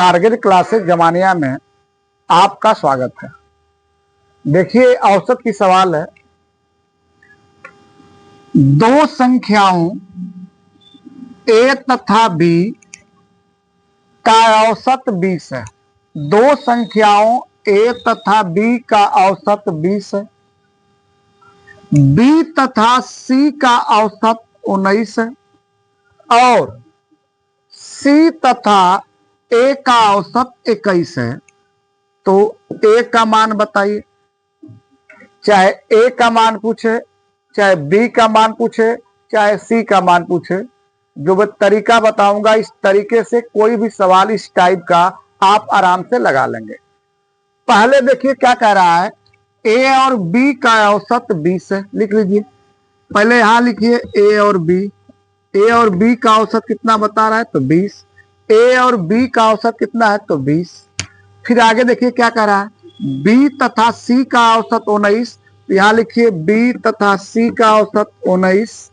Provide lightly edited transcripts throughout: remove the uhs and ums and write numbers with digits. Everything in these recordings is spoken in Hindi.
टारगेट क्लासेस जमानिया में आपका स्वागत है। देखिए, औसत की सवाल है। दो संख्याओं ए तथा बी का औसत 20 है। दो संख्याओं ए तथा बी का औसत 20 है। बी तथा सी का औसत 19 है और सी तथा ए का औसत 21 है। तो ए का मान बताइए। चाहे ए का मान पूछे, चाहे बी का मान पूछे, चाहे सी का मान पूछे, जो मैं तरीका बताऊंगा इस तरीके से कोई भी सवाल इस टाइप का आप आराम से लगा लेंगे। पहले देखिए क्या कह रहा है, ए और बी का औसत 20 है। लिख लीजिए, पहले यहां लिखिए ए और बी। ए और बी का औसत कितना बता रहा है, तो 20। ए और बी का औसत कितना है, तो 20। फिर आगे देखिए क्या कह रहा है, बी तथा सी का औसत 19। यहां लिखिए बी तथा सी का औसत 19।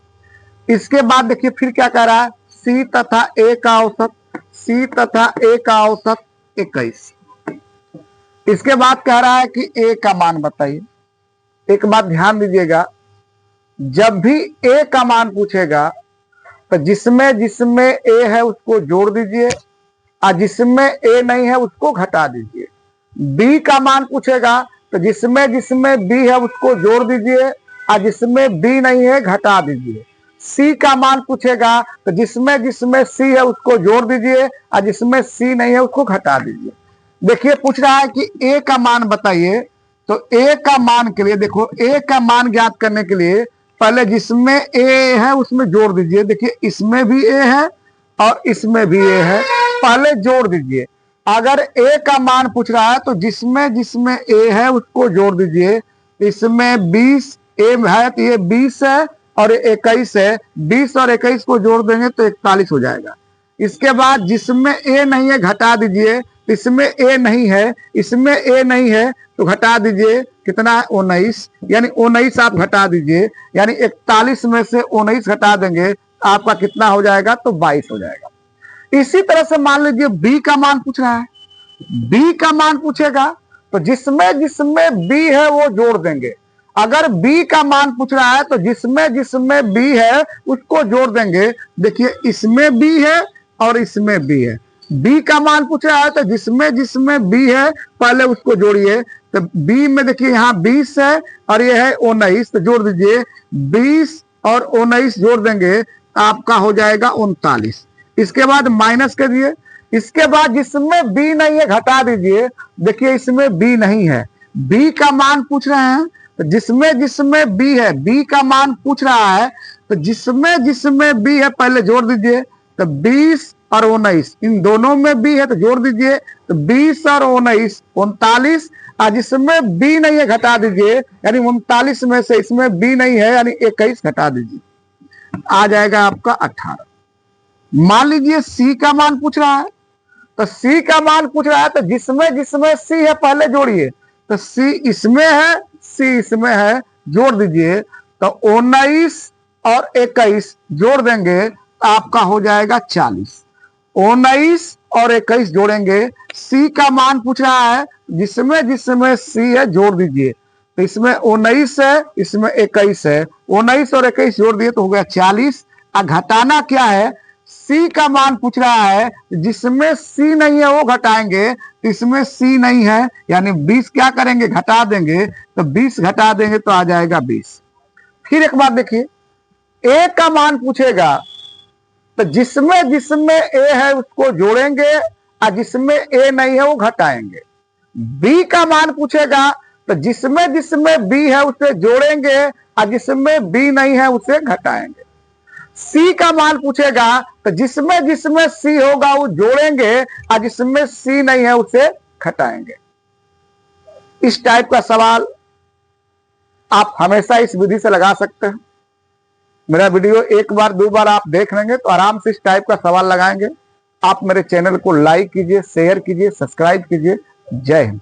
इसके बाद देखिए फिर क्या कह रहा है, सी तथा ए का औसत, सी तथा ए का औसत 21। इसके बाद कह रहा है कि ए का मान बताइए। एक बात ध्यान दीजिएगा, जब भी ए का मान पूछेगा तो जिसमें जिसमें ए है उसको जोड़ दीजिए और जिसमें ए नहीं है उसको घटा दीजिए। बी का मान पूछेगा तो जिसमें जिसमें बी है उसको जोड़ दीजिए और जिसमें बी नहीं है घटा दीजिए। सी का मान पूछेगा तो जिसमें जिसमें सी है उसको जोड़ दीजिए और जिसमें सी नहीं है उसको घटा दीजिए। देखिए पूछ रहा है कि ए का मान बताइए। तो ए का मान के लिए देखो, ए का मान ज्ञात करने के लिए पहले जिसमें ए है उसमें जोड़ दीजिए। देखिए इसमें भी ए है और इसमें भी ए है, पहले जोड़ दीजिए। अगर ए का मान पूछ रहा है तो जिसमें जिसमें ए है उसको जोड़ दीजिए। इसमें 20 ए है तो ये 20 है और 21 है। 20 और 21 को जोड़ देंगे तो 41 हो जाएगा। इसके बाद जिसमें ए नहीं है घटा दीजिए। इसमें ए नहीं है, इसमें ए नहीं है तो घटा दीजिए। कितना है, 19। यानी 19 आप घटा दीजिए, यानी 41 में से 19 घटा देंगे आपका कितना हो जाएगा, तो 22 हो जाएगा। इसी तरह से मान लीजिए बी का मान पूछ रहा है। बी का मान पूछेगा तो जिसमें जिसमें बी है वो जोड़ देंगे। अगर बी का मान पूछ रहा है तो जिसमें जिसमें बी है उसको जोड़ देंगे। देखिए इसमें बी है और इसमें बी है। बी का मान पूछ रहा है तो जिसमें जिसमें बी है पहले उसको जोड़िए। तो बी में देखिए यहाँ 20 है और ये है 19, तो जोड़ दीजिए। 20 और 19 जोड़ देंगे आपका हो जाएगा 39। इसके बाद माइनस करिए। इसके बाद जिसमें बी नहीं है घटा दीजिए। देखिए इसमें बी नहीं है, बी का मान पूछ रहे हैं तो जिसमें जिसमें बी है, बी का मान पूछ रहा है तो जिसमें जिसमें बी है पहले जोड़ दीजिए। तो 20 और 19 इन दोनों में बी है तो जोड़ दीजिए। तो 20 और 19 39, और जिसमें बी नहीं है घटा दीजिए। यानी 39 में से इसमें बी नहीं है यानी 21 घटा दीजिए, आ जाएगा आपका 18। मान लीजिए सी का मान पूछ रहा है। तो सी का मान पूछ रहा है तो जिसमें जिसमें सी है पहले जोड़िए। तो सी इसमें है, सी इसमें है, जोड़ दीजिए। तो 19 और 21 जोड़ देंगे तो आपका हो जाएगा 40। 19 और 21 जोड़ेंगे। सी का मान पूछ रहा है, जिसमें जिसमें सी है जोड़ दीजिए। तो इसमें 19 है, इसमें 21 है। 19 और 21 जोड़ दिए तो हो गया 40। और घटाना क्या है, सी का मान पूछ रहा है, जिसमें सी नहीं है वो घटाएंगे। इसमें सी नहीं है यानी 20 क्या करेंगे, घटा देंगे। तो 20 घटा देंगे तो आ जाएगा 20। फिर एक बात देखिए, ए का मान पूछेगा तो जिसमें जिसमें ए है उसको जोड़ेंगे और जिसमें ए नहीं है वो घटाएंगे। बी का मान पूछेगा तो जिसमें जिसमें बी है उसे जोड़ेंगे और जिसमें बी नहीं है उसे घटाएंगे। सी का मान पूछेगा तो जिसमें जिसमें सी होगा वो जोड़ेंगे और जिसमें सी नहीं है उसे घटाएंगे। इस टाइप का सवाल आप हमेशा इस विधि से लगा सकते हैं। मेरा वीडियो एक बार दो बार आप देख लेंगे तो आराम से इस टाइप का सवाल लगाएंगे। आप मेरे चैनल को लाइक कीजिए, शेयर कीजिए, सब्सक्राइब कीजिए। जय हिंद।